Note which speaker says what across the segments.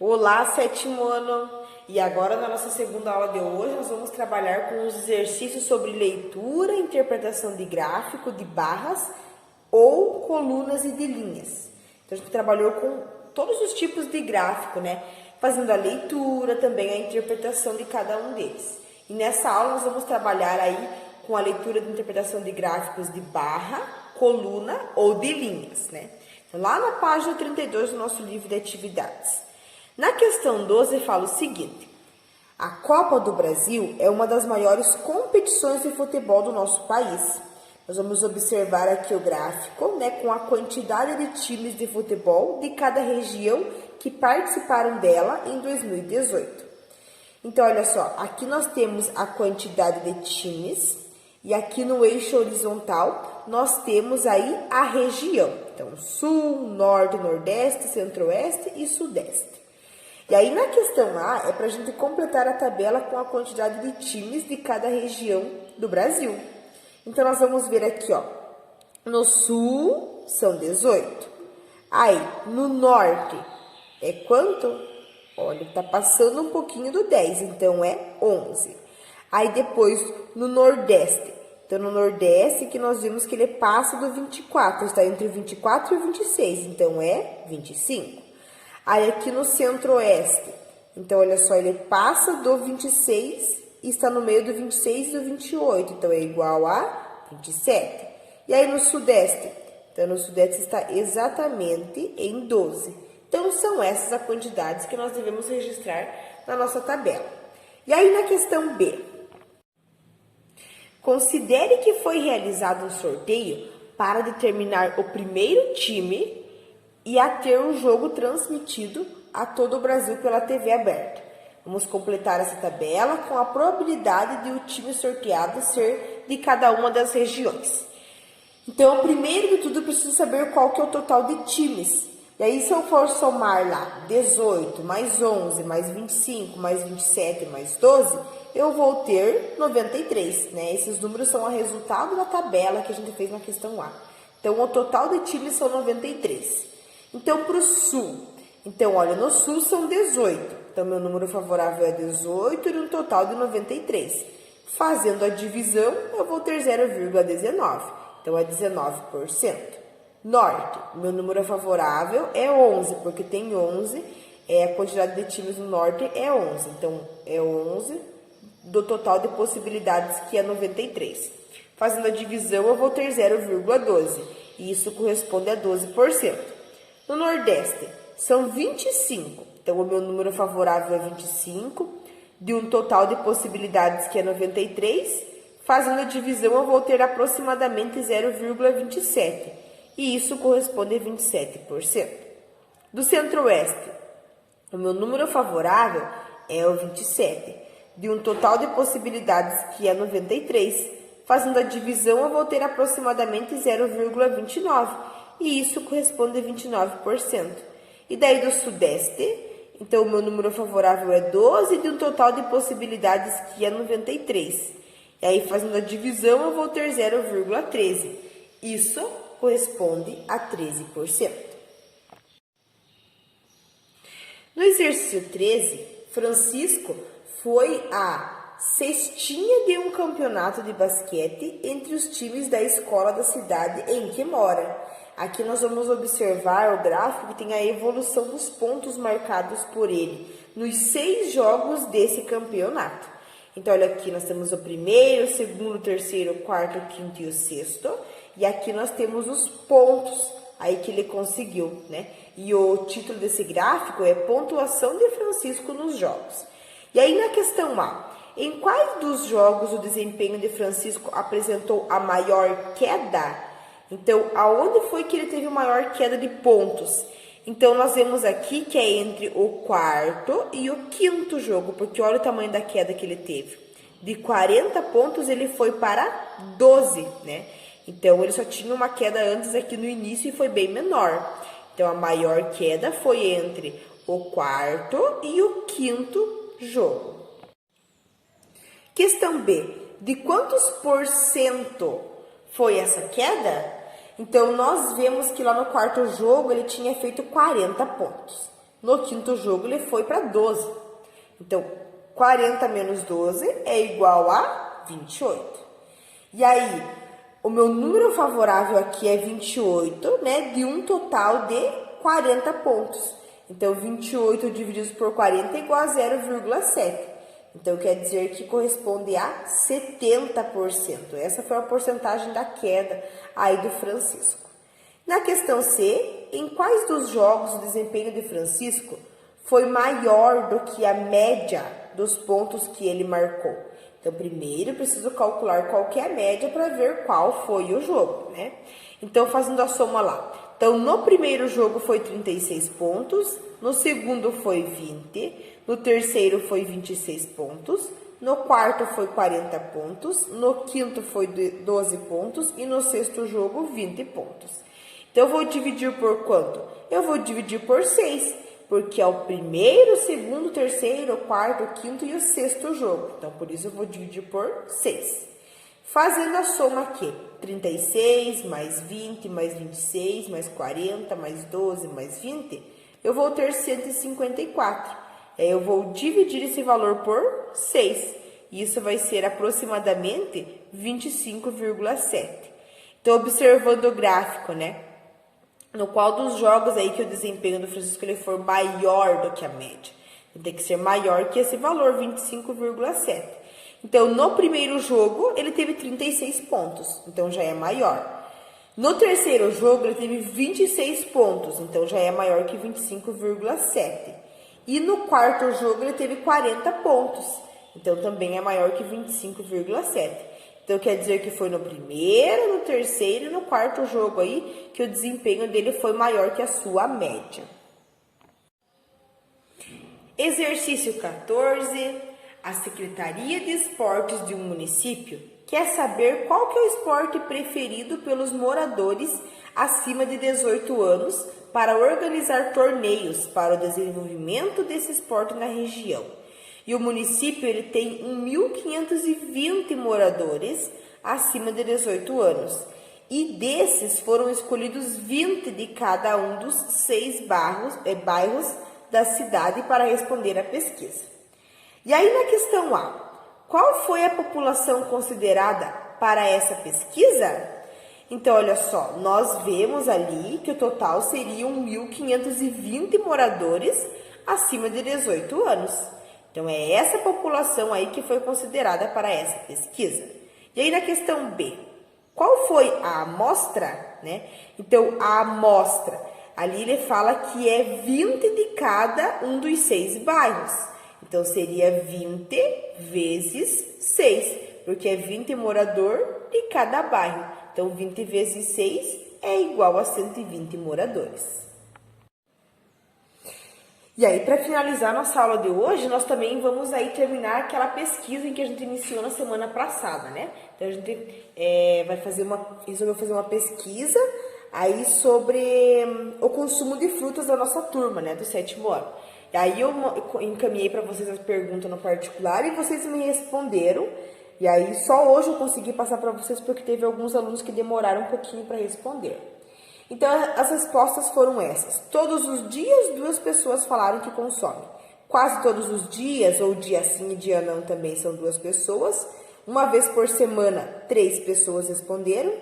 Speaker 1: Olá, sétimo ano! E agora, na nossa segunda aula de hoje, nós vamos trabalhar com os exercícios sobre leitura, interpretação de gráfico, de barras ou colunas e de linhas. Então, a gente trabalhou com todos os tipos de gráfico, né? Fazendo a leitura, também a interpretação de cada um deles. E nessa aula, nós vamos trabalhar aí com a leitura de interpretação de gráficos de barra, coluna ou de linhas, né? Então, lá na página 32 do nosso livro de atividades. Na questão 12, fala o seguinte: a Copa do Brasil é uma das maiores competições de futebol do nosso país. Nós vamos observar aqui o gráfico, né, com a quantidade de times de futebol de cada região que participaram dela em 2018. Então, olha só, aqui nós temos a quantidade de times e aqui no eixo horizontal nós temos aí a região. Então, sul, norte, nordeste, centro-oeste e sudeste. E aí, na questão A, é para a gente completar a tabela com a quantidade de times de cada região do Brasil. Então, nós vamos ver aqui, ó. No sul, são 18. Aí, no norte, é quanto? Olha, tá passando um pouquinho do 10, então é 11. Aí, depois, no nordeste. Então, no nordeste, que nós vimos que ele passa do 24, está entre o 24 e o 26, então é 25. Aí aqui no centro-oeste, então olha só, ele passa do 26 e está no meio do 26 e do 28, então é igual a 27. E aí no sudeste, então no sudeste está exatamente em 12. Então são essas as quantidades que nós devemos registrar na nossa tabela. E aí na questão B, considere que foi realizado um sorteio para determinar o primeiro time e a ter um jogo transmitido a todo o Brasil pela TV aberta. Vamos completar essa tabela com a probabilidade de o time sorteado ser de cada uma das regiões. Então, primeiro de tudo, eu preciso saber qual que é o total de times. E aí, se eu for somar lá 18, mais 11, mais 25, mais 27, mais 12, eu vou ter 93, né? Esses números são o resultado da tabela que a gente fez na questão A. Então, o total de times são 93. Então, para o sul, então, olha, no sul são 18. Então, meu número favorável é 18 e um total de 93. Fazendo a divisão, eu vou ter 0,19. Então, é 19%. Norte, meu número favorável é 11, porque tem 11. A quantidade de times no norte é 11. Então, é 11 do total de possibilidades, que é 93. Fazendo a divisão, eu vou ter 0,12. E isso corresponde a 12%. No nordeste, são 25. Então, o meu número favorável é 25, de um total de possibilidades que é 93. Fazendo a divisão, eu vou ter aproximadamente 0,27. E isso corresponde a 27%. Do centro-oeste, o meu número favorável é o 27, de um total de possibilidades que é 93. Fazendo a divisão, eu vou ter aproximadamente 0,29. E isso corresponde a 29%. E daí do sudeste, então o meu número favorável é 12, de um total de possibilidades que é 93. E aí, fazendo a divisão, eu vou ter 0,13. Isso corresponde a 13%. No exercício 13, Francisco foi a cestinha de um campeonato de basquete entre os times da escola da cidade em que mora. Aqui nós vamos observar o gráfico que tem a evolução dos pontos marcados por ele nos 6 jogos desse campeonato. Então, olha aqui, nós temos o primeiro, o segundo, o terceiro, o quarto, o quinto e o sexto. E aqui nós temos os pontos aí que ele conseguiu, né? E o título desse gráfico é Pontuação de Francisco nos Jogos. E aí, na questão A, em quais dos jogos o desempenho de Francisco apresentou a maior queda? Então, aonde foi que ele teve a maior queda de pontos? Então, nós vemos aqui que é entre o quarto e o quinto jogo, porque olha o tamanho da queda que ele teve. De 40 pontos, ele foi para 12, né? Então, ele só tinha uma queda antes aqui no início e foi bem menor. Então, a maior queda foi entre o quarto e o quinto jogo. Questão B. De quantos por cento foi essa queda? Então, nós vemos que lá no quarto jogo ele tinha feito 40 pontos. No quinto jogo, ele foi para 12. Então, 40 menos 12 é igual a 28. E aí, o meu número favorável aqui é 28, né? De um total de 40 pontos. Então, 28 dividido por 40 é igual a 0,7. Então, quer dizer que corresponde a 70%. Essa foi a porcentagem da queda aí do Francisco. Na questão C, em quais dos jogos o desempenho de Francisco foi maior do que a média dos pontos que ele marcou? Então, primeiro eu preciso calcular qual que é a média para ver qual foi o jogo, né? Então, fazendo a soma lá. Então, no primeiro jogo foi 36 pontos, no segundo foi 20, no terceiro foi 26 pontos, no quarto foi 40 pontos, no quinto foi 12 pontos e no sexto jogo 20 pontos. Então, eu vou dividir por quanto? Eu vou dividir por 6, porque é o primeiro, segundo, terceiro, quarto, quinto e o sexto jogo. Então, por isso eu vou dividir por 6. Fazendo a soma aqui, 36 mais 20 mais 26 mais 40 mais 12 mais 20, eu vou ter 154. Aí eu vou dividir esse valor por 6. Isso vai ser aproximadamente 25,7. Então, observando o gráfico, né? No qual dos jogos aí que o desempenho do Francisco ele for maior do que a média. Tem que ser maior que esse valor, 25,7. Então, no primeiro jogo, ele teve 36 pontos. Então, já é maior. No terceiro jogo, ele teve 26 pontos. Então, já é maior que 25,7. E no quarto jogo, ele teve 40 pontos. Então, também é maior que 25,7. Então, quer dizer que foi no primeiro, no terceiro e no quarto jogo aí que o desempenho dele foi maior que a sua média. Exercício 14. A Secretaria de Esportes de um município quer saber qual que é o esporte preferido pelos moradores acima de 18 anos para organizar torneios para o desenvolvimento desse esporte na região. E o município ele tem 1.520 moradores acima de 18 anos. E desses foram escolhidos 20 de cada um dos 6 bairros da cidade para responder à pesquisa. E aí na questão A, qual foi a população considerada para essa pesquisa? Então, olha só, nós vemos ali que o total seriam 1.520 moradores acima de 18 anos. Então, é essa população aí que foi considerada para essa pesquisa. E aí, na questão B, qual foi a amostra, né? Então, a amostra, ali ele fala que é 20 de cada um dos 6 bairros. Então, seria 20 vezes 6, porque é 20 morador de cada bairro. Então, 20 vezes 6 é igual a 120 moradores. E aí, para finalizar nossa aula de hoje, nós também vamos aí terminar aquela pesquisa em que a gente iniciou na semana passada, né? Então, a gente resolveu fazer uma pesquisa aí sobre o consumo de frutas da nossa turma, né? Do 7º ano. E aí, eu encaminhei para vocês as perguntas no particular e vocês me responderam. E aí, só hoje eu consegui passar para vocês porque teve alguns alunos que demoraram um pouquinho para responder. Então, as respostas foram essas. Todos os dias, 2 pessoas falaram que consomem. Quase todos os dias, ou dia sim e dia não, também são 2 pessoas. Uma vez por semana, 3 pessoas responderam.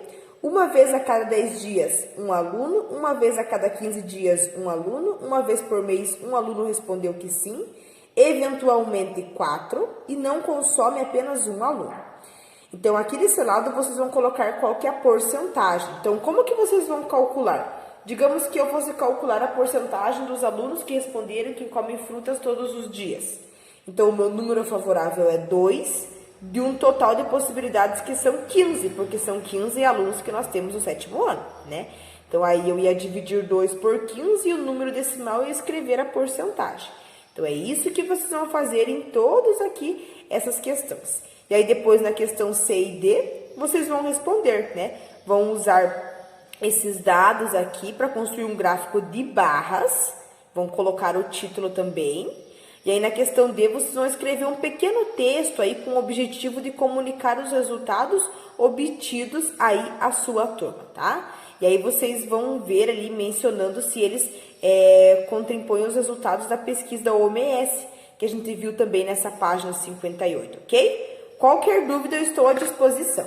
Speaker 1: Uma vez a cada 10 dias, 1 aluno. Uma vez a cada 15 dias, 1 aluno. Uma vez por mês, 1 aluno respondeu que sim. Eventualmente, 4. E não consome apenas 1 aluno. Então, aqui desse lado, vocês vão colocar qual que é a porcentagem. Então, como que vocês vão calcular? Digamos que eu fosse calcular a porcentagem dos alunos que responderam que comem frutas todos os dias. Então, o meu número favorável é 2, de um total de possibilidades que são 15, porque são 15 alunos que nós temos no 7º ano, né? Então, aí eu ia dividir 2 por 15 e o número decimal eu ia escrever a porcentagem. Então, é isso que vocês vão fazer em todos aqui essas questões. E aí, depois, na questão C e D, vocês vão responder, né? Vão usar esses dados aqui para construir um gráfico de barras. Vão colocar o título também. E aí, na questão D, vocês vão escrever um pequeno texto aí com o objetivo de comunicar os resultados obtidos aí à sua turma, tá? E aí vocês vão ver ali mencionando se eles contemplem os resultados da pesquisa da OMS, que a gente viu também nessa página 58, ok? Qualquer dúvida eu estou à disposição.